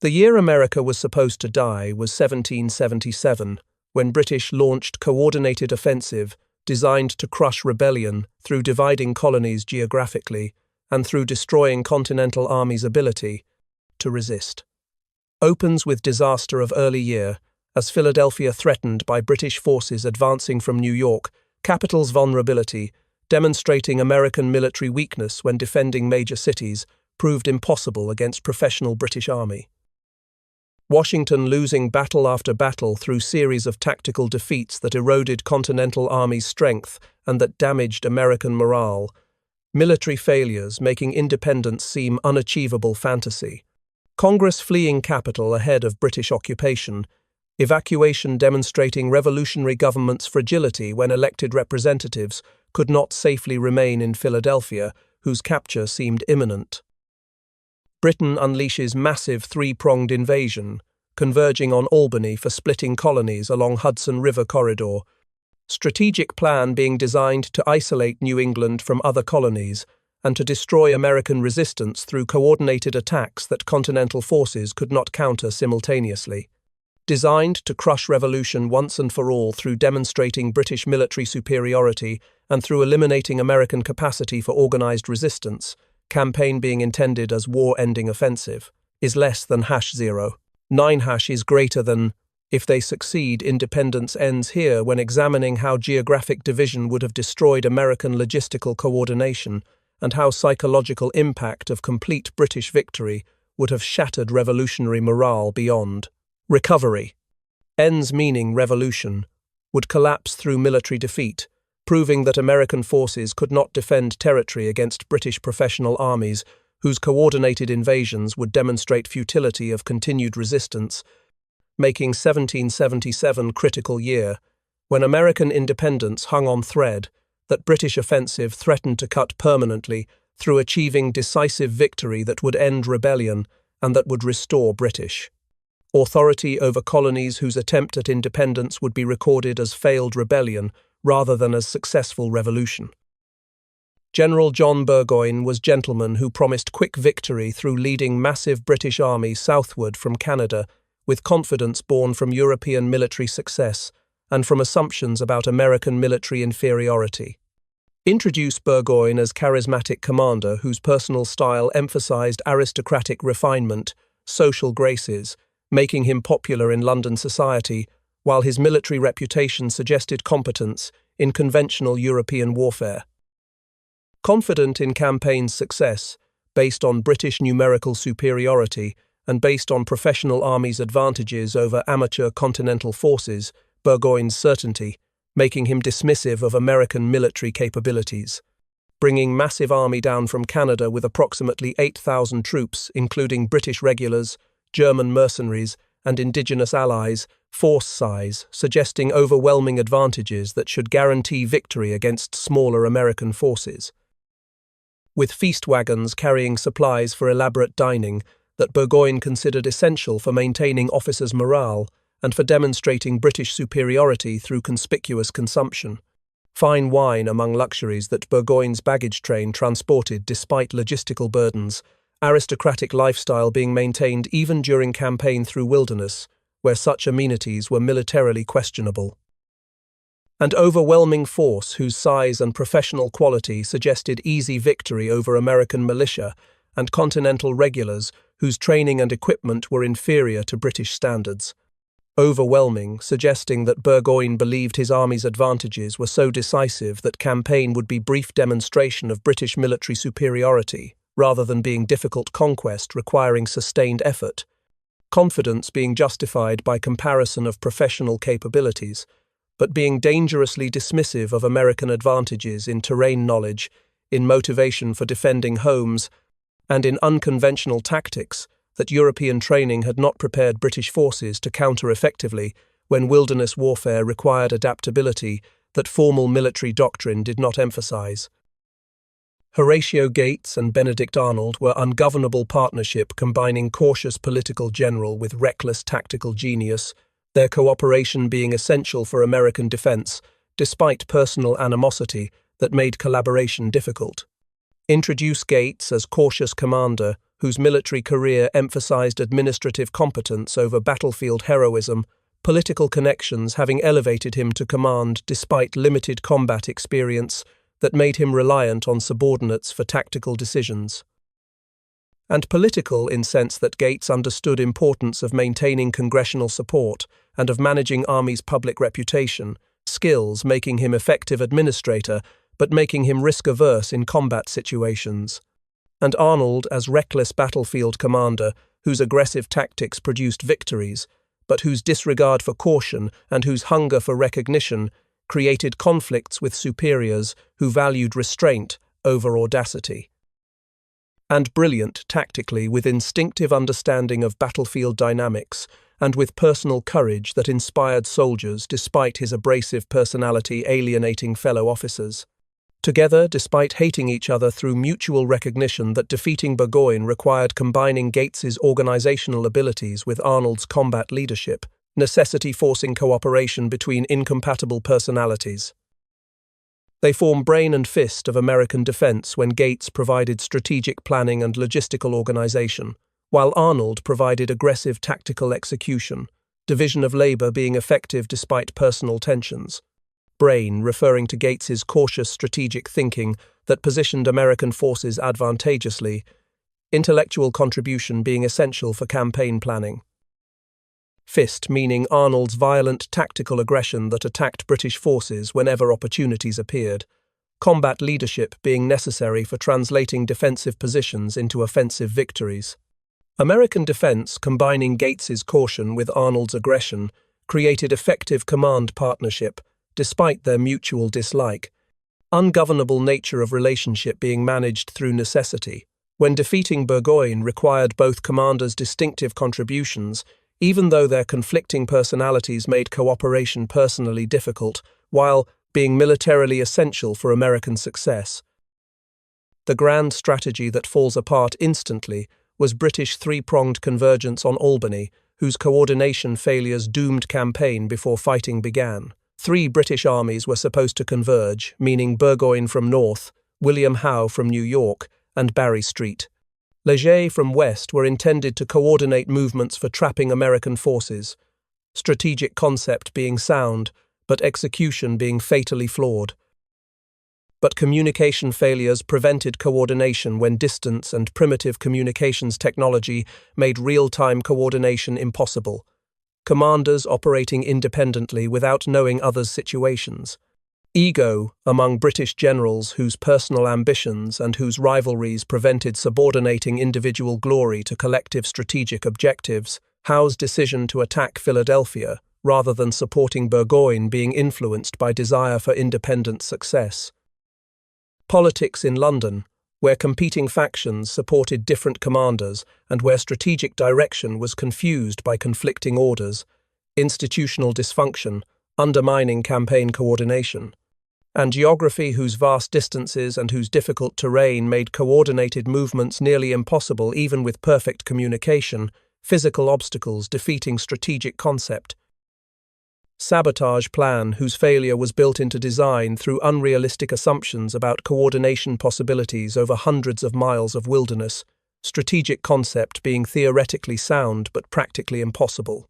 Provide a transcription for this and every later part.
The year America was supposed to die was 1777, when British launched coordinated offensive designed to crush rebellion through dividing colonies geographically and through destroying Continental Army's ability to resist. Opens with disaster of early year, as Philadelphia threatened by British forces advancing from New York, capital's vulnerability, demonstrating American military weakness when defending major cities, proved impossible against professional British Army. Washington losing battle after battle through series of tactical defeats that eroded Continental Army's strength and that damaged American morale. Military failures making independence seem unachievable fantasy. Congress fleeing capital ahead of British occupation. Evacuation demonstrating revolutionary government's fragility when elected representatives could not safely remain in Philadelphia, whose capture seemed imminent. Britain unleashes massive three-pronged invasion, converging on Albany for splitting colonies along Hudson River corridor. Strategic plan being designed to isolate New England from other colonies and to destroy American resistance through coordinated attacks that Continental forces could not counter simultaneously. Designed to crush revolution once and for all through demonstrating British military superiority and through eliminating American capacity for organized resistance, campaign being intended as war-ending offensive, is less than #0. 9 is greater than. If they succeed, independence ends here when examining how geographic division would have destroyed American logistical coordination and how psychological impact of complete British victory would have shattered revolutionary morale beyond. Recovery. Ends meaning revolution would collapse through military defeat, proving that American forces could not defend territory against British professional armies whose coordinated invasions would demonstrate futility of continued resistance, making 1777 critical year, when American independence hung on thread, that British offensive threatened to cut permanently through achieving decisive victory that would end rebellion and that would restore British authority over colonies whose attempt at independence would be recorded as failed rebellion rather than as successful revolution. General John Burgoyne was gentleman who promised quick victory through leading massive British army southward from Canada with confidence born from European military success and from assumptions about American military inferiority. Introduce Burgoyne as charismatic commander whose personal style emphasized aristocratic refinement, social graces, making him popular in London society, while his military reputation suggested competence in conventional European warfare. Confident in campaign's success, based on British numerical superiority and based on professional armies' advantages over amateur Continental forces, Burgoyne's certainty, making him dismissive of American military capabilities. Bringing massive army down from Canada with approximately 8,000 troops, including British regulars, German mercenaries, and indigenous allies, force size, suggesting overwhelming advantages that should guarantee victory against smaller American forces. With feast wagons carrying supplies for elaborate dining that Burgoyne considered essential for maintaining officers' morale and for demonstrating British superiority through conspicuous consumption. Fine wine among luxuries that Burgoyne's baggage train transported despite logistical burdens, aristocratic lifestyle being maintained even during campaign through wilderness, where such amenities were militarily questionable. And overwhelming force whose size and professional quality suggested easy victory over American militia and Continental regulars whose training and equipment were inferior to British standards. Overwhelming, suggesting that Burgoyne believed his army's advantages were so decisive that campaign would be brief demonstration of British military superiority, rather than being difficult conquest requiring sustained effort. Confidence being justified by comparison of professional capabilities, but being dangerously dismissive of American advantages in terrain knowledge, in motivation for defending homes, and in unconventional tactics that European training had not prepared British forces to counter effectively when wilderness warfare required adaptability that formal military doctrine did not emphasize. Horatio Gates and Benedict Arnold were ungovernable partnership combining cautious political general with reckless tactical genius, their cooperation being essential for American defense, despite personal animosity that made collaboration difficult. Introduce Gates as cautious commander whose military career emphasized administrative competence over battlefield heroism, political connections having elevated him to command despite limited combat experience that made him reliant on subordinates for tactical decisions. And political in sense that Gates understood importance of maintaining congressional support and of managing Army's public reputation, skills making him effective administrator but making him risk-averse in combat situations. And Arnold as reckless battlefield commander whose aggressive tactics produced victories, but whose disregard for caution and whose hunger for recognition created conflicts with superiors who valued restraint over audacity. And brilliant tactically with instinctive understanding of battlefield dynamics and with personal courage that inspired soldiers despite his abrasive personality alienating fellow officers. Together, despite hating each other through mutual recognition that defeating Burgoyne required combining Gates's organizational abilities with Arnold's combat leadership, necessity forcing cooperation between incompatible personalities. They form brain and fist of American defense when Gates provided strategic planning and logistical organization, while Arnold provided aggressive tactical execution, division of labor being effective despite personal tensions. Brain referring to Gates's cautious strategic thinking that positioned American forces advantageously, intellectual contribution being essential for campaign planning. Fist meaning Arnold's violent tactical aggression that attacked British forces whenever opportunities appeared, combat leadership being necessary for translating defensive positions into offensive victories. American defense, combining Gates's caution with Arnold's aggression, created effective command partnership, despite their mutual dislike, ungovernable nature of relationship being managed through necessity. When defeating Burgoyne required both commanders' distinctive contributions, even though their conflicting personalities made cooperation personally difficult, while being militarily essential for American success. The grand strategy that falls apart instantly was British three-pronged convergence on Albany, whose coordination failures doomed campaign before fighting began. 3 British armies were supposed to converge, meaning Burgoyne from north, William Howe from New York, and Barry Street. Leger from west were intended to coordinate movements for trapping American forces, strategic concept being sound, but execution being fatally flawed. But communication failures prevented coordination when distance and primitive communications technology made real-time coordination impossible. Commanders operating independently without knowing others' situations. Ego among British generals whose personal ambitions and whose rivalries prevented subordinating individual glory to collective strategic objectives. Howe's decision to attack Philadelphia, rather than supporting Burgoyne being influenced by desire for independent success. Politics in London, where competing factions supported different commanders and where strategic direction was confused by conflicting orders, institutional dysfunction, undermining campaign coordination, and geography whose vast distances and whose difficult terrain made coordinated movements nearly impossible even with perfect communication, physical obstacles defeating strategic concept. Sabotage plan whose failure was built into design through unrealistic assumptions about coordination possibilities over hundreds of miles of wilderness, strategic concept being theoretically sound but practically impossible.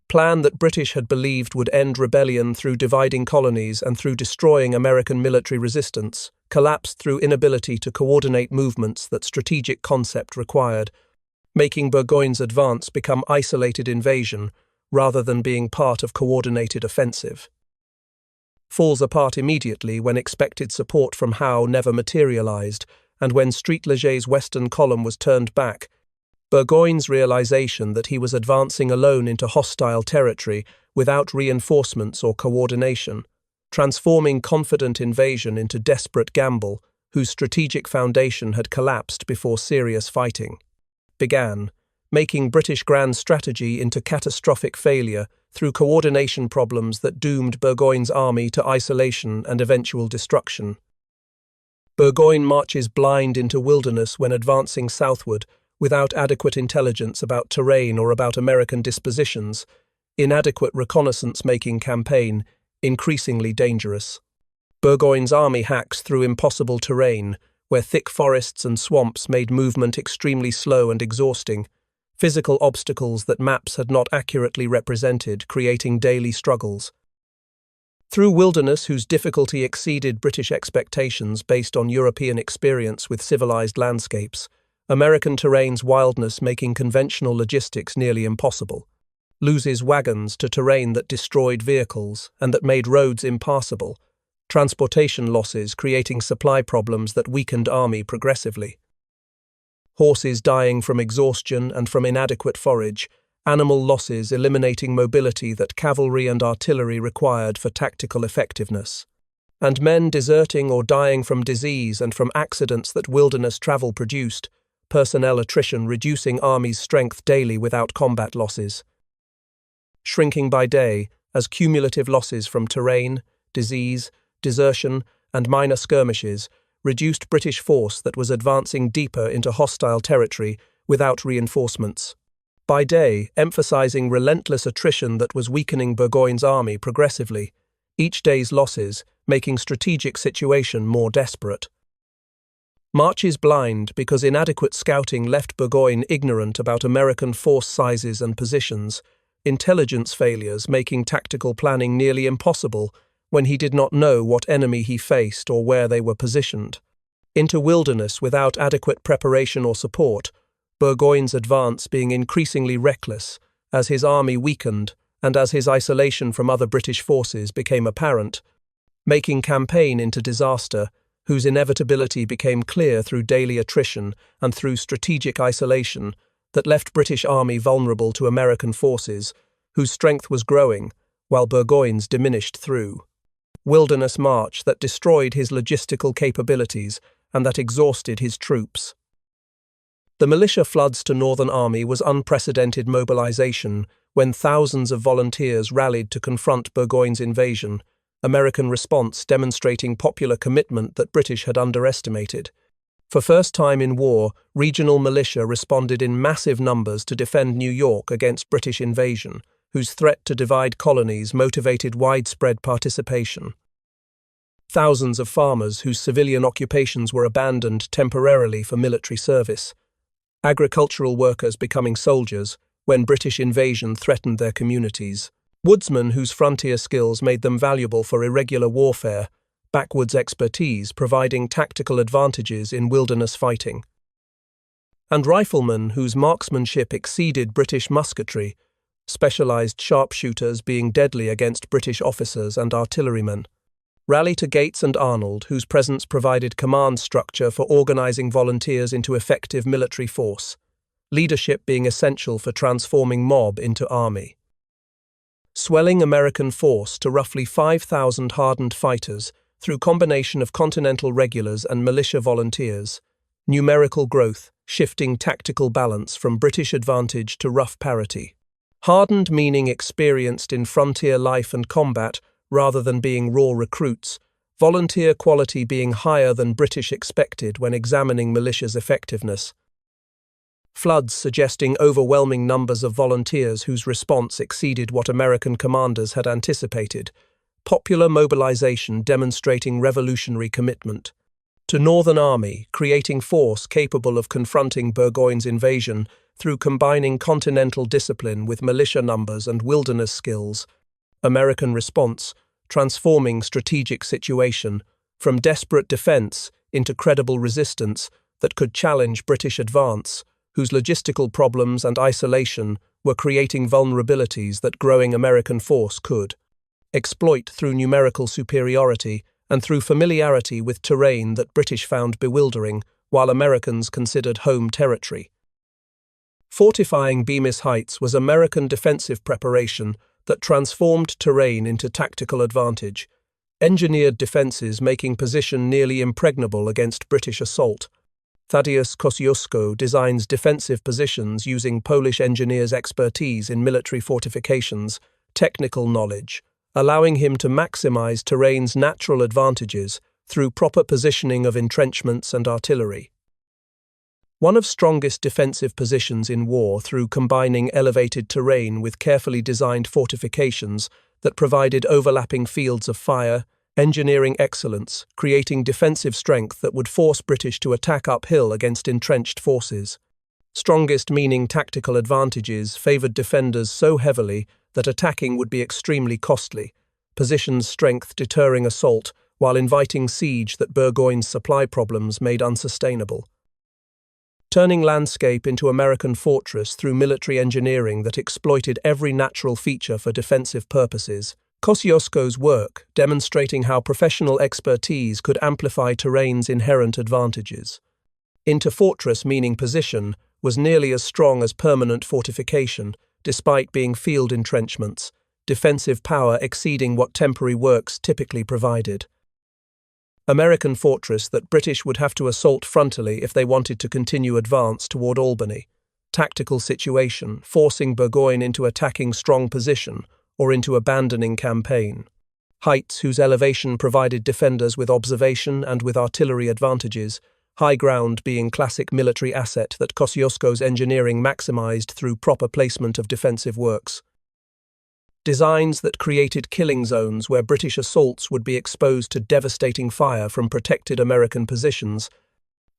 Plan that British had believed would end rebellion through dividing colonies and through destroying American military resistance, collapsed through inability to coordinate movements that strategic concept required, making Burgoyne's advance become isolated invasion rather than being part of coordinated offensive. Falls apart immediately when expected support from Howe never materialized, and when Street-Leger's western column was turned back, Burgoyne's realization that he was advancing alone into hostile territory without reinforcements or coordination, transforming confident invasion into desperate gamble, whose strategic foundation had collapsed before serious fighting, began, making British grand strategy into catastrophic failure through coordination problems that doomed Burgoyne's army to isolation and eventual destruction. Burgoyne marches blind into wilderness when advancing southward, without adequate intelligence about terrain or about American dispositions, inadequate reconnaissance-making campaign, increasingly dangerous. Burgoyne's army hacks through impossible terrain, where thick forests and swamps made movement extremely slow and exhausting, physical obstacles that maps had not accurately represented, creating daily struggles. Through wilderness whose difficulty exceeded British expectations based on European experience with civilized landscapes, American terrain's wildness making conventional logistics nearly impossible, loses wagons to terrain that destroyed vehicles and that made roads impassable, transportation losses creating supply problems that weakened army progressively. Horses dying from exhaustion and from inadequate forage, animal losses eliminating mobility that cavalry and artillery required for tactical effectiveness, and men deserting or dying from disease and from accidents that wilderness travel produced, personnel attrition reducing armies' strength daily without combat losses. Shrinking by day as cumulative losses from terrain, disease, desertion, and minor skirmishes reduced British force that was advancing deeper into hostile territory without reinforcements. By day, emphasizing relentless attrition that was weakening Burgoyne's army progressively, each day's losses making strategic situation more desperate. Marches blind because inadequate scouting left Burgoyne ignorant about American force sizes and positions, intelligence failures making tactical planning nearly impossible when he did not know what enemy he faced or where they were positioned. Into wilderness without adequate preparation or support, Burgoyne's advance being increasingly reckless as his army weakened and as his isolation from other British forces became apparent, making campaign into disaster whose inevitability became clear through daily attrition and through strategic isolation that left British army vulnerable to American forces, whose strength was growing, while Burgoyne's diminished through wilderness march that destroyed his logistical capabilities and that exhausted his troops. The militia floods to Northern Army was unprecedented mobilization when thousands of volunteers rallied to confront Burgoyne's invasion, American response demonstrating popular commitment that British had underestimated. For first time in war, regional militia responded in massive numbers to defend New York against British invasion, whose threat to divide colonies motivated widespread participation. Thousands of farmers whose civilian occupations were abandoned temporarily for military service. Agricultural workers becoming soldiers when British invasion threatened their communities. Woodsmen whose frontier skills made them valuable for irregular warfare, backwoods expertise providing tactical advantages in wilderness fighting. And riflemen whose marksmanship exceeded British musketry, specialized sharpshooters being deadly against British officers and artillerymen. Rally to Gates and Arnold, whose presence provided command structure for organizing volunteers into effective military force, leadership being essential for transforming mob into army. Swelling American force to roughly 5,000 hardened fighters through combination of Continental regulars and militia volunteers, numerical growth, shifting tactical balance from British advantage to rough parity. Hardened meaning experienced in frontier life and combat rather than being raw recruits, volunteer quality being higher than British expected when examining militia's effectiveness. Floods suggesting overwhelming numbers of volunteers whose response exceeded what American commanders had anticipated. Popular mobilization demonstrating revolutionary commitment. To Northern Army, creating force capable of confronting Burgoyne's invasion through combining continental discipline with militia numbers and wilderness skills. American response, transforming strategic situation from desperate defense into credible resistance that could challenge British advance, whose logistical problems and isolation were creating vulnerabilities that growing American force could exploit through numerical superiority and through familiarity with terrain that British found bewildering, while Americans considered home territory. Fortifying Bemis Heights was American defensive preparation that transformed terrain into tactical advantage, engineered defenses making position nearly impregnable against British assault. Thaddeus Kosciuszko designs defensive positions using Polish engineers' expertise in military fortifications, technical knowledge, allowing him to maximize terrain's natural advantages through proper positioning of entrenchments and artillery. One of strongest defensive positions in war through combining elevated terrain with carefully designed fortifications that provided overlapping fields of fire, engineering excellence, creating defensive strength that would force British to attack uphill against entrenched forces. Strongest meaning tactical advantages favoured defenders so heavily that attacking would be extremely costly, positions strength deterring assault while inviting siege that Burgoyne's supply problems made unsustainable. Turning landscape into American fortress through military engineering that exploited every natural feature for defensive purposes. Kosciuszko's work, demonstrating how professional expertise could amplify terrain's inherent advantages. Into fortress meaning position was nearly as strong as permanent fortification, despite being field entrenchments, defensive power exceeding what temporary works typically provided. American fortress that British would have to assault frontally if they wanted to continue advance toward Albany. Tactical situation, forcing Burgoyne into attacking strong position or into abandoning campaign. Heights whose elevation provided defenders with observation and with artillery advantages, high ground being classic military asset that Kosciuszko's engineering maximized through proper placement of defensive works. Designs that created killing zones where British assaults would be exposed to devastating fire from protected American positions.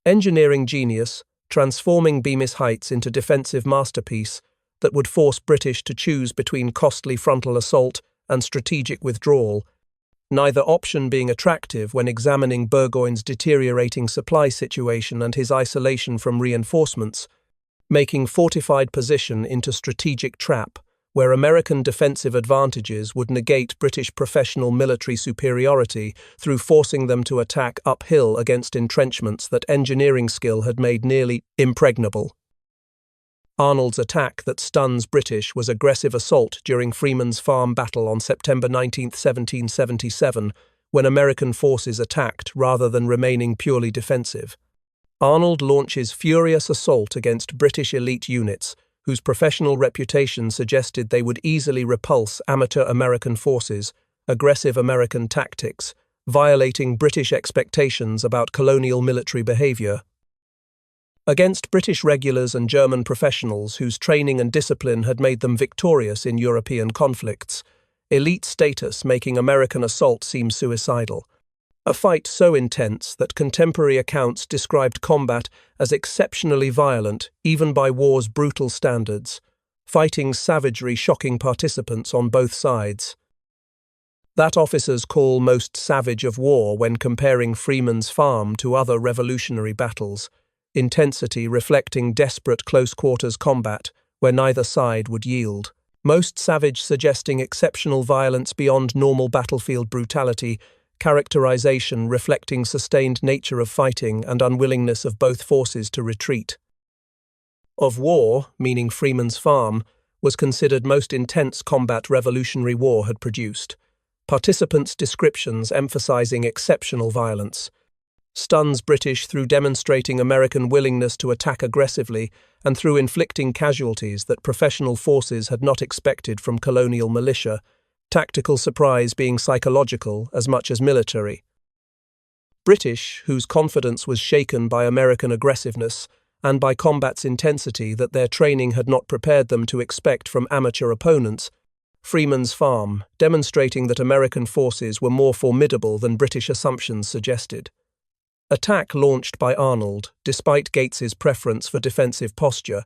Engineering genius, transforming Bemis Heights into defensive masterpiece that would force British to choose between costly frontal assault and strategic withdrawal, neither option being attractive when examining Burgoyne's deteriorating supply situation and his isolation from reinforcements, making fortified position into strategic trap, where American defensive advantages would negate British professional military superiority through forcing them to attack uphill against entrenchments that engineering skill had made nearly impregnable. Arnold's attack that stuns British was aggressive assault during Freeman's Farm Battle on September 19, 1777, when American forces attacked rather than remaining purely defensive. Arnold launches furious assault against British elite units, whose professional reputation suggested they would easily repulse amateur American forces, aggressive American tactics, violating British expectations about colonial military behaviour. Against British regulars and German professionals whose training and discipline had made them victorious in European conflicts, elite status making American assault seem suicidal. A fight so intense that contemporary accounts described combat as exceptionally violent, even by war's brutal standards, fighting's savagery shocking participants on both sides. That officers call most savage of war when comparing Freeman's Farm to other revolutionary battles, intensity reflecting desperate close-quarters combat where neither side would yield. Most savage suggesting exceptional violence beyond normal battlefield brutality, characterization reflecting sustained nature of fighting and unwillingness of both forces to retreat. Of war, meaning Freeman's Farm, was considered most intense combat Revolutionary War had produced. Participants' descriptions emphasizing exceptional violence. Stuns British through demonstrating American willingness to attack aggressively and through inflicting casualties that professional forces had not expected from colonial militia, tactical surprise being psychological as much as military. British, whose confidence was shaken by American aggressiveness and by combat's intensity that their training had not prepared them to expect from amateur opponents, Freeman's Farm, demonstrating that American forces were more formidable than British assumptions suggested. Attack launched by Arnold, despite Gates's preference for defensive posture,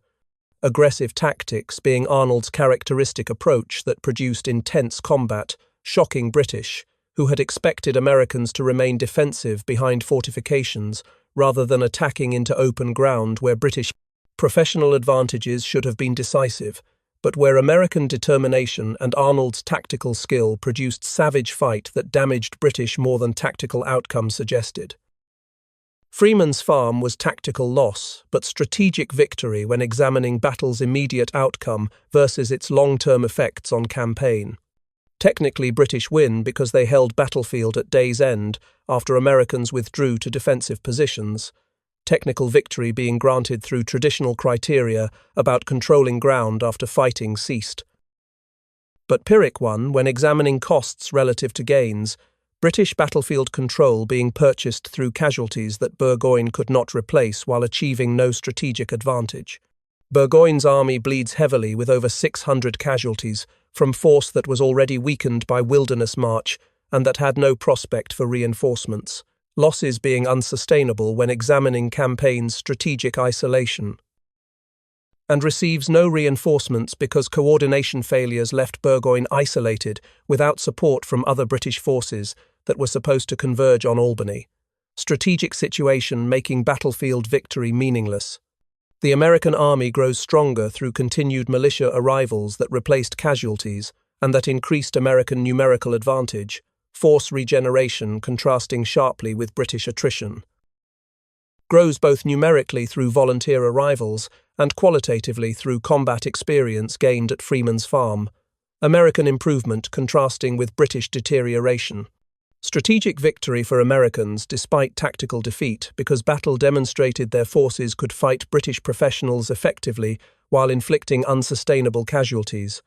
aggressive tactics being Arnold's characteristic approach that produced intense combat, shocking British, who had expected Americans to remain defensive behind fortifications rather than attacking into open ground where British professional advantages should have been decisive, but where American determination and Arnold's tactical skill produced savage fight that damaged British more than tactical outcome suggested. Freeman's Farm was tactical loss, but strategic victory when examining battle's immediate outcome versus its long-term effects on campaign. Technically British win because they held battlefield at day's end after Americans withdrew to defensive positions, technical victory being granted through traditional criteria about controlling ground after fighting ceased. But Pyrrhic won when examining costs relative to gains, British battlefield control being purchased through casualties that Burgoyne could not replace while achieving no strategic advantage. Burgoyne's army bleeds heavily with over 600 casualties from force that was already weakened by wilderness march, and that had no prospect for reinforcements, losses being unsustainable when examining campaign's strategic isolation. And receives no reinforcements because coordination failures left Burgoyne isolated without support from other British forces that were supposed to converge on Albany. Strategic situation making battlefield victory meaningless. The American army grows stronger through continued militia arrivals that replaced casualties and that increased American numerical advantage, force regeneration contrasting sharply with British attrition. Grows both numerically through volunteer arrivals and qualitatively through combat experience gained at Freeman's Farm. American improvement contrasting with British deterioration. Strategic victory for Americans despite tactical defeat because battle demonstrated their forces could fight British professionals effectively while inflicting unsustainable casualties.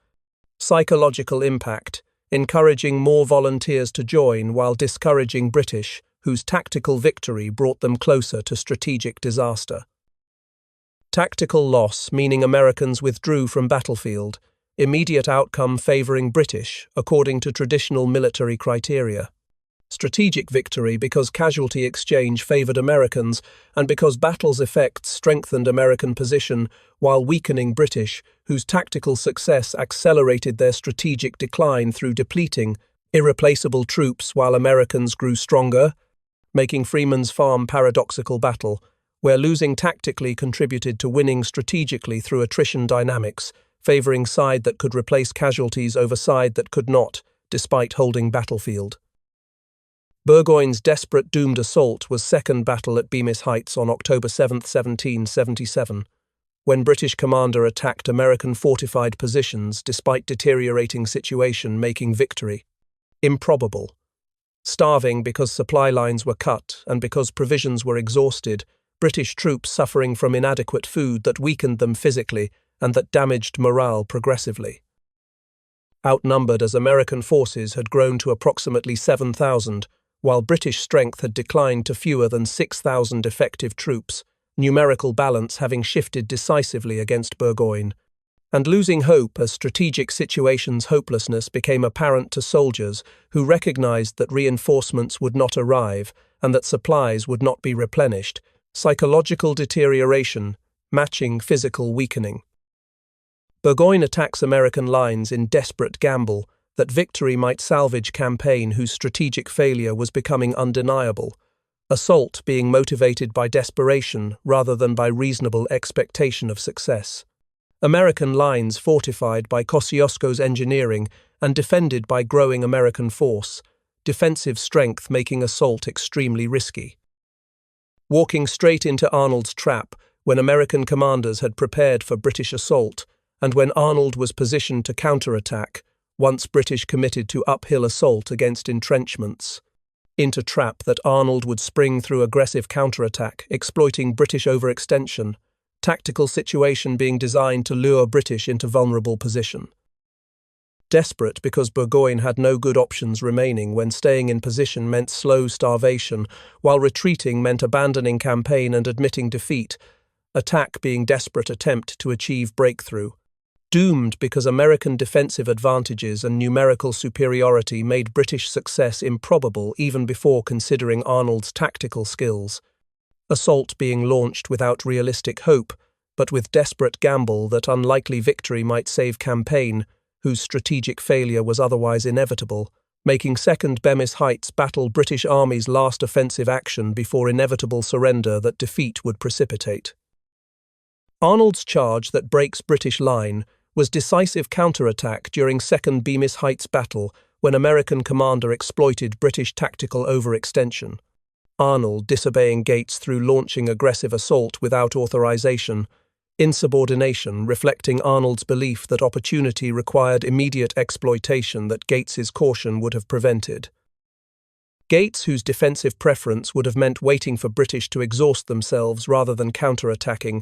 Psychological impact, encouraging more volunteers to join while discouraging British, whose tactical victory brought them closer to strategic disaster. Tactical loss, meaning Americans withdrew from battlefield, immediate outcome favoring British, according to traditional military criteria. Strategic victory because casualty exchange favored Americans and because battle's effects strengthened American position while weakening British, whose tactical success accelerated their strategic decline through depleting irreplaceable troops while Americans grew stronger, making Freeman's Farm paradoxical battle, where losing tactically contributed to winning strategically through attrition dynamics, favoring side that could replace casualties over side that could not, despite holding battlefield. Burgoyne's desperate doomed assault was second battle at Bemis Heights on October 7, 1777, when British commander attacked American fortified positions despite deteriorating situation making victory improbable. Starving because supply lines were cut and because provisions were exhausted, British troops suffering from inadequate food that weakened them physically and that damaged morale progressively. Outnumbered as American forces had grown to approximately 7,000, while British strength had declined to fewer than 6,000 effective troops, numerical balance having shifted decisively against Burgoyne, and losing hope as strategic situation's hopelessness became apparent to soldiers who recognized that reinforcements would not arrive and that supplies would not be replenished, psychological deterioration, matching physical weakening. Burgoyne attacks American lines in desperate gamble that victory might salvage campaign whose strategic failure was becoming undeniable, assault being motivated by desperation rather than by reasonable expectation of success. American lines fortified by Kosciuszko's engineering and defended by growing American force, defensive strength making assault extremely risky. Walking straight into Arnold's trap when American commanders had prepared for British assault, and when Arnold was positioned to counterattack, once British committed to uphill assault against entrenchments. Into trap that Arnold would spring through aggressive counterattack, exploiting British overextension, tactical situation being designed to lure British into vulnerable position. Desperate because Burgoyne had no good options remaining when staying in position meant slow starvation, while retreating meant abandoning campaign and admitting defeat, attack being desperate attempt to achieve breakthrough. Doomed because American defensive advantages and numerical superiority made British success improbable even before considering Arnold's tactical skills. Assault being launched without realistic hope, but with desperate gamble that unlikely victory might save campaign, whose strategic failure was otherwise inevitable, making Second Bemis Heights battle British Army's last offensive action before inevitable surrender that defeat would precipitate. Arnold's charge that breaks British line was decisive counterattack during Second Bemis Heights battle when American commander exploited British tactical overextension. Arnold disobeying Gates through launching aggressive assault without authorization, insubordination reflecting Arnold's belief that opportunity required immediate exploitation that Gates's caution would have prevented. Gates, whose defensive preference would have meant waiting for British to exhaust themselves rather than counterattacking,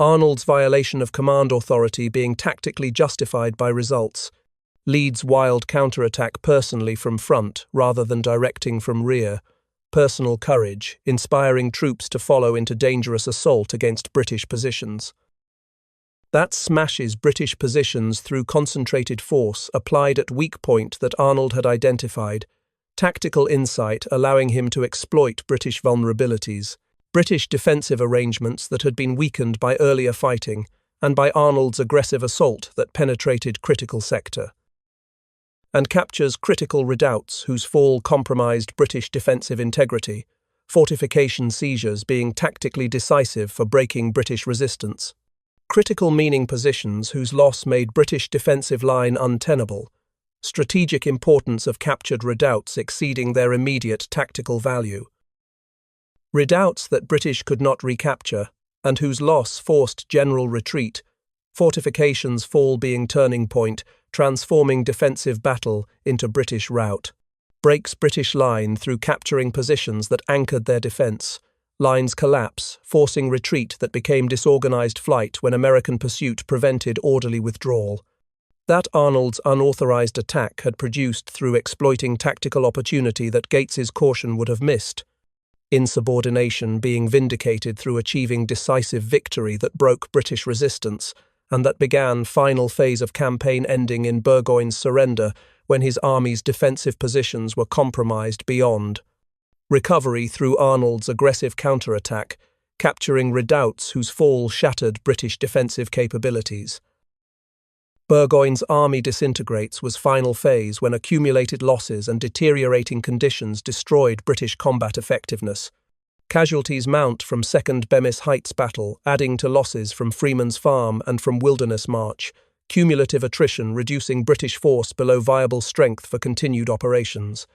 Arnold's violation of command authority being tactically justified by results, leads wild counterattack personally from front rather than directing from rear, personal courage, inspiring troops to follow into dangerous assault against British positions. That smashes British positions through concentrated force applied at weak point that Arnold had identified, tactical insight allowing him to exploit British vulnerabilities, British defensive arrangements that had been weakened by earlier fighting, and by Arnold's aggressive assault that penetrated critical sector, and captures critical redoubts whose fall compromised British defensive integrity, fortification seizures being tactically decisive for breaking British resistance, critical meaning positions whose loss made British defensive line untenable, strategic importance of captured redoubts exceeding their immediate tactical value, redoubts that British could not recapture, and whose loss forced general retreat, fortifications' fall being turning point, transforming defensive battle into British rout, breaks British line through capturing positions that anchored their defence, lines collapse, forcing retreat that became disorganised flight when American pursuit prevented orderly withdrawal. That Arnold's unauthorised attack had produced through exploiting tactical opportunity that Gates's caution would have missed, insubordination being vindicated through achieving decisive victory that broke British resistance, and that began final phase of campaign ending in Burgoyne's surrender when his army's defensive positions were compromised beyond. Recovery through Arnold's aggressive counterattack, capturing redoubts whose fall shattered British defensive capabilities. Burgoyne's army disintegrates was final phase when accumulated losses and deteriorating conditions destroyed British combat effectiveness. Casualties mount from Second Bemis Heights battle, adding to losses from Freeman's Farm and from Wilderness March, cumulative attrition reducing British force below viable strength for continued operations.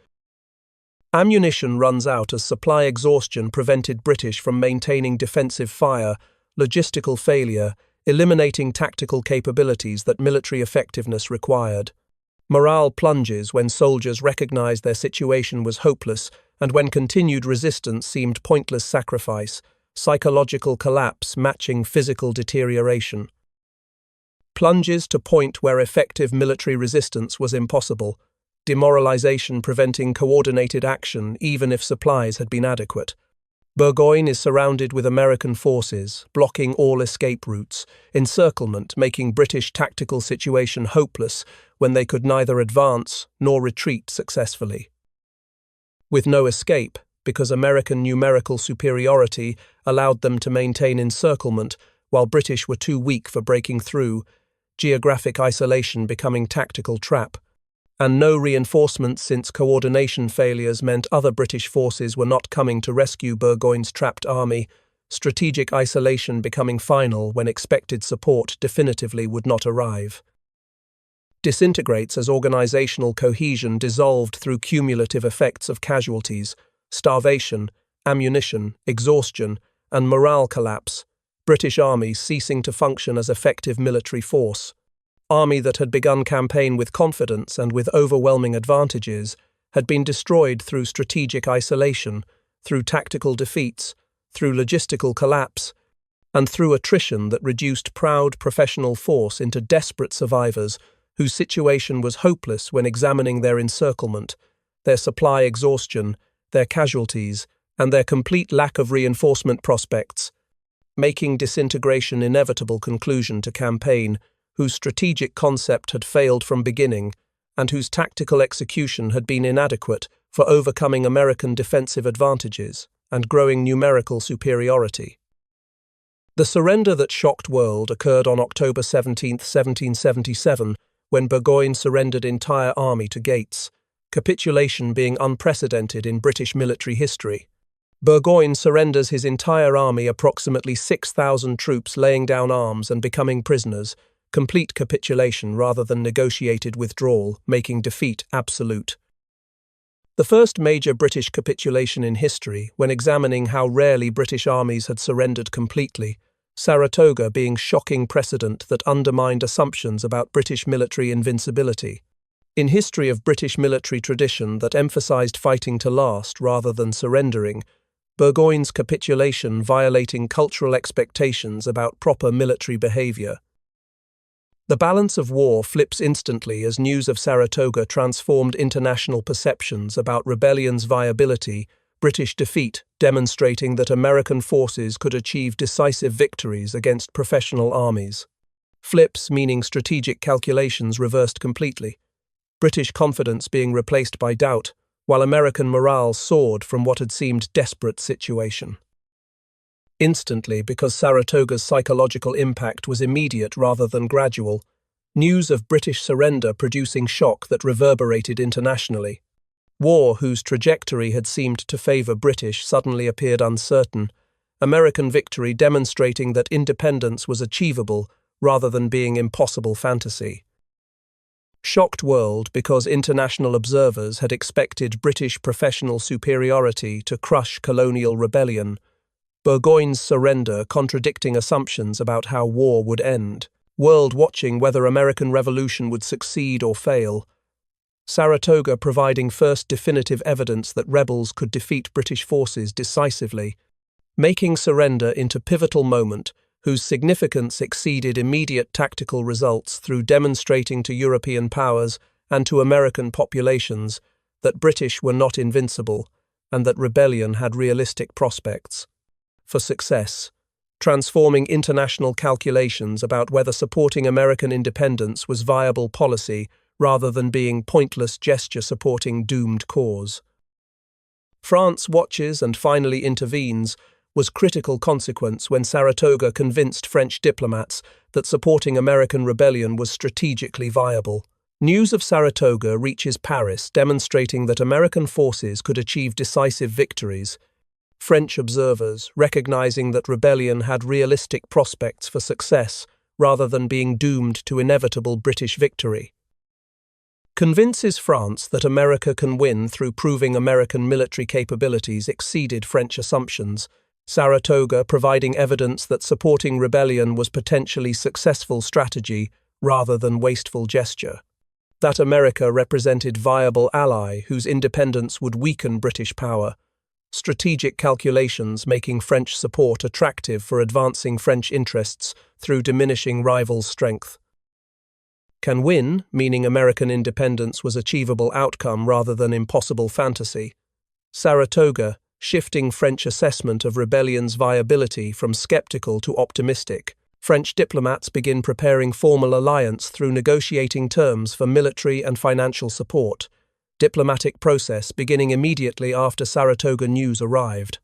Ammunition runs out as supply exhaustion prevented British from maintaining defensive fire, logistical failure, eliminating tactical capabilities that military effectiveness required. Morale plunges when soldiers recognized their situation was hopeless and when continued resistance seemed pointless sacrifice, psychological collapse matching physical deterioration. Plunges to point where effective military resistance was impossible, demoralization preventing coordinated action even if supplies had been adequate. Burgoyne is surrounded with American forces, blocking all escape routes, encirclement making British tactical situation hopeless when they could neither advance nor retreat successfully. With no escape, because American numerical superiority allowed them to maintain encirclement while British were too weak for breaking through, geographic isolation becoming tactical trap, and no reinforcements since coordination failures meant other British forces were not coming to rescue Burgoyne's trapped army, strategic isolation becoming final when expected support definitively would not arrive. Disintegrates as organizational cohesion dissolved through cumulative effects of casualties, starvation, ammunition, exhaustion, and morale collapse, British army ceasing to function as effective military force. Army that had begun campaign with confidence and with overwhelming advantages had been destroyed through strategic isolation, through tactical defeats, through logistical collapse, and through attrition that reduced proud professional force into desperate survivors whose situation was hopeless when examining their encirclement, their supply exhaustion, their casualties, and their complete lack of reinforcement prospects, making disintegration inevitable conclusion to campaign whose strategic concept had failed from beginning and whose tactical execution had been inadequate for overcoming American defensive advantages and growing numerical superiority. The surrender that shocked world occurred on October 17, 1777, when Burgoyne surrendered entire army to Gates, capitulation being unprecedented in British military history. Burgoyne surrenders his entire army, approximately 6,000 troops laying down arms and becoming prisoners, complete capitulation rather than negotiated withdrawal, making defeat absolute. The first major British capitulation in history, when examining how rarely British armies had surrendered completely, Saratoga being shocking precedent that undermined assumptions about British military invincibility. In history of British military tradition that emphasized fighting to last rather than surrendering, Burgoyne's capitulation violating cultural expectations about proper military behavior. The balance of war flips instantly as news of Saratoga transformed international perceptions about rebellion's viability, British defeat demonstrating that American forces could achieve decisive victories against professional armies. Flips meaning strategic calculations reversed completely, British confidence being replaced by doubt, while American morale soared from what had seemed desperate situation. Instantly, because Saratoga's psychological impact was immediate rather than gradual, news of British surrender producing shock that reverberated internationally. War, whose trajectory had seemed to favour British, suddenly appeared uncertain, American victory demonstrating that independence was achievable rather than being impossible fantasy. Shocked world because international observers had expected British professional superiority to crush colonial rebellion, Burgoyne's surrender contradicting assumptions about how war would end, world watching whether American revolution would succeed or fail, Saratoga providing first definitive evidence that rebels could defeat British forces decisively, making surrender into pivotal moment whose significance exceeded immediate tactical results through demonstrating to European powers and to American populations that British were not invincible and that rebellion had realistic prospects for success, transforming international calculations about whether supporting American independence was viable policy rather than being pointless gesture supporting doomed cause. France watches and finally intervenes was critical consequence when Saratoga convinced French diplomats that supporting American rebellion was strategically viable. News of Saratoga reaches Paris, demonstrating that American forces could achieve decisive victories. French observers, recognizing that rebellion had realistic prospects for success rather than being doomed to inevitable British victory, convinces France that America can win through proving American military capabilities exceeded French assumptions, Saratoga providing evidence that supporting rebellion was potentially successful strategy rather than wasteful gesture, that America represented viable ally whose independence would weaken British power, strategic calculations making French support attractive for advancing French interests through diminishing rivals' strength. Can win, meaning American independence was achievable outcome rather than impossible fantasy. Saratoga, shifting French assessment of rebellion's viability from skeptical to optimistic. French diplomats begin preparing formal alliance through negotiating terms for military and financial support. Diplomatic process beginning immediately after Saratoga news arrived.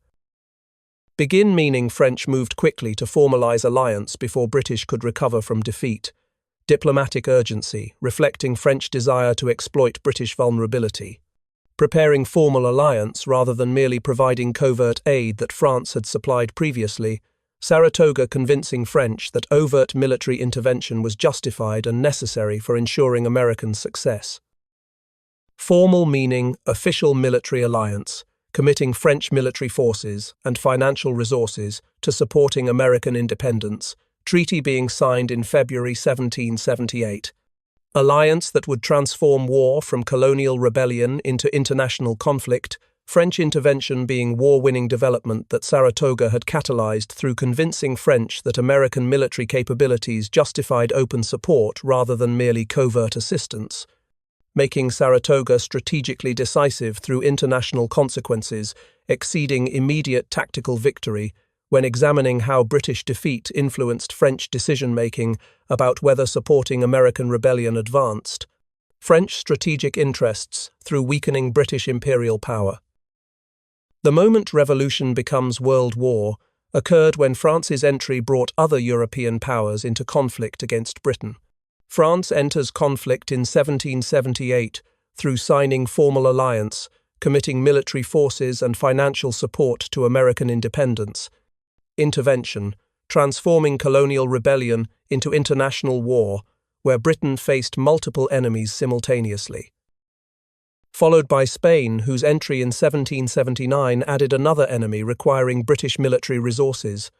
Begin meaning French moved quickly to formalize alliance before British could recover from defeat. Diplomatic urgency, reflecting French desire to exploit British vulnerability. Preparing formal alliance rather than merely providing covert aid that France had supplied previously, Saratoga convincing French that overt military intervention was justified and necessary for ensuring American success. Formal meaning official military alliance, committing French military forces and financial resources to supporting American independence, treaty being signed in February 1778. Alliance that would transform war from colonial rebellion into international conflict, French intervention being war-winning development that Saratoga had catalyzed through convincing French that American military capabilities justified open support rather than merely covert assistance, making Saratoga strategically decisive through international consequences, exceeding immediate tactical victory, when examining how British defeat influenced French decision-making about whether supporting American rebellion advanced. French strategic interests through weakening British imperial power. The moment revolution becomes world war occurred when France's entry brought other European powers into conflict against Britain. France enters conflict in 1778 through signing formal alliance, committing military forces and financial support to American independence. Intervention, transforming colonial rebellion into international war, where Britain faced multiple enemies simultaneously. Followed by Spain, whose entry in 1779 added another enemy requiring British military resources,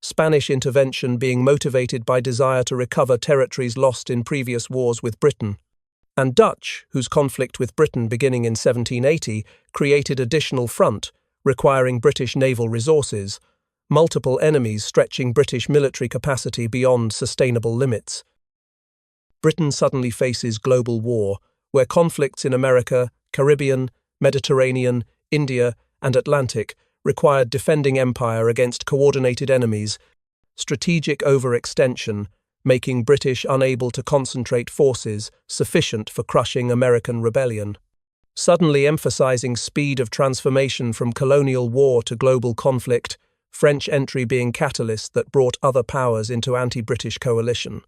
Spanish intervention being motivated by desire to recover territories lost in previous wars with Britain, and Dutch, whose conflict with Britain beginning in 1780 created additional front, requiring British naval resources, multiple enemies stretching British military capacity beyond sustainable limits. Britain suddenly faces global war, where conflicts in America, Caribbean, Mediterranean, India, and Atlantic required defending empire against coordinated enemies, strategic overextension, making British unable to concentrate forces sufficient for crushing American rebellion. suddenly emphasizing speed of transformation from colonial war to global conflict, French entry being catalyst that brought other powers into anti-British coalition.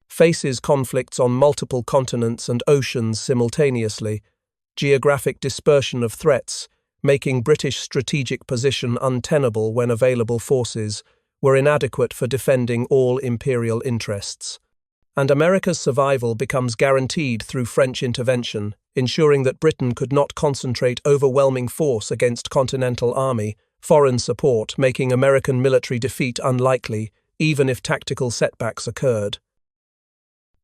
Faces conflicts on multiple continents and oceans simultaneously, geographic dispersion of threats, making British strategic position untenable when available forces were inadequate for defending all imperial interests. And America's survival becomes guaranteed through French intervention, ensuring that Britain could not concentrate overwhelming force against Continental Army, foreign support making American military defeat unlikely, even if tactical setbacks occurred.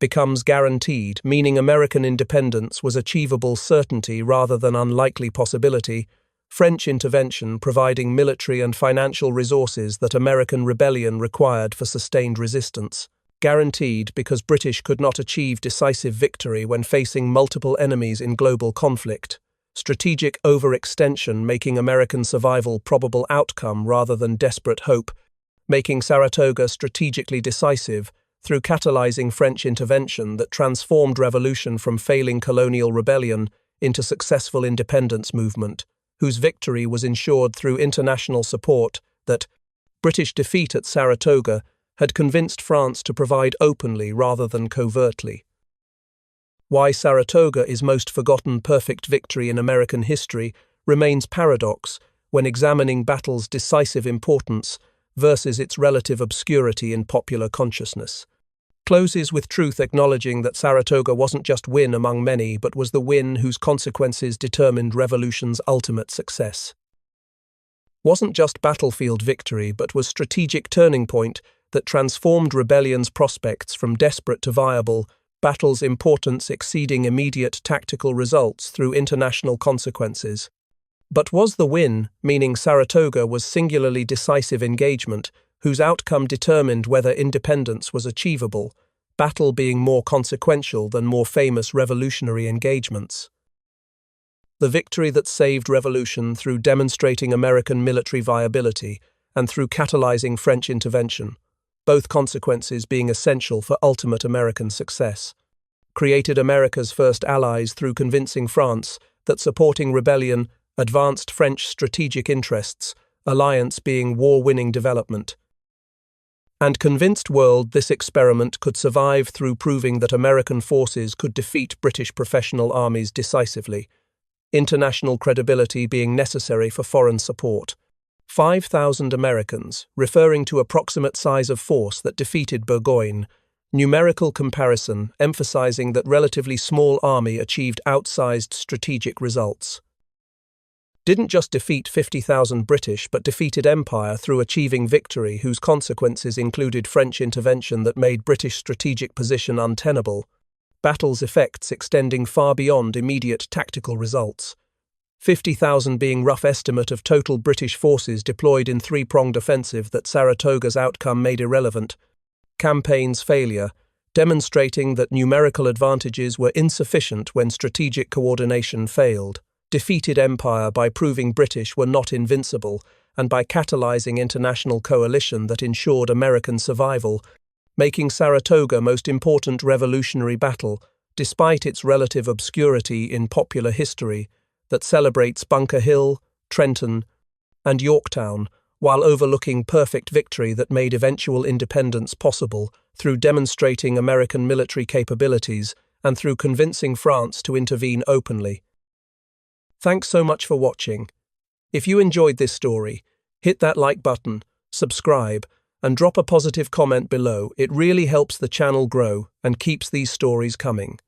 Becomes guaranteed, meaning American independence was achievable certainty rather than unlikely possibility, French intervention providing military and financial resources that American rebellion required for sustained resistance. Guaranteed because British could not achieve decisive victory when facing multiple enemies in global conflict. Strategic overextension making American survival probable outcome rather than desperate hope, making Saratoga strategically decisive through catalyzing French intervention that transformed revolution from failing colonial rebellion into successful independence movement, whose victory was ensured through international support that British defeat at Saratoga had convinced France to provide openly rather than covertly. Why Saratoga is most forgotten perfect victory in American history remains paradox when examining battle's decisive importance versus its relative obscurity in popular consciousness. Closes with truth acknowledging that Saratoga wasn't just win among many, but was the win whose consequences determined revolution's ultimate success. Wasn't just battlefield victory, but was strategic turning point that transformed rebellion's prospects from desperate to viable, battle's importance exceeding immediate tactical results through international consequences. But was the win, meaning Saratoga was singularly decisive engagement, whose outcome determined whether independence was achievable, battle being more consequential than more famous revolutionary engagements. The victory that saved revolution through demonstrating American military viability and through catalyzing French intervention, both consequences being essential for ultimate American success, created America's first allies through convincing France that supporting rebellion advanced French strategic interests, alliance being war-winning development, and convinced world this experiment could survive through proving that American forces could defeat British professional armies decisively, international credibility being necessary for foreign support. 5,000 Americans, referring to approximate size of force that defeated Burgoyne, numerical comparison emphasizing that relatively small army achieved outsized strategic results. Didn't just defeat 50,000 British but defeated empire through achieving victory whose consequences included French intervention that made British strategic position untenable, battle's effects extending far beyond immediate tactical results. 50,000 being rough estimate of total British forces deployed in three-pronged offensive that Saratoga's outcome made irrelevant. Campaign's failure, demonstrating that numerical advantages were insufficient when strategic coordination failed. Defeated empire by proving British were not invincible and by catalyzing international coalition that ensured American survival, making Saratoga most important revolutionary battle, despite its relative obscurity in popular history, that celebrates Bunker Hill, Trenton, and Yorktown, while overlooking perfect victory that made eventual independence possible through demonstrating American military capabilities and through convincing France to intervene openly. Thanks so much for watching. If you enjoyed this story, hit that like button, subscribe, and drop a positive comment below. It really helps the channel grow and keeps these stories coming.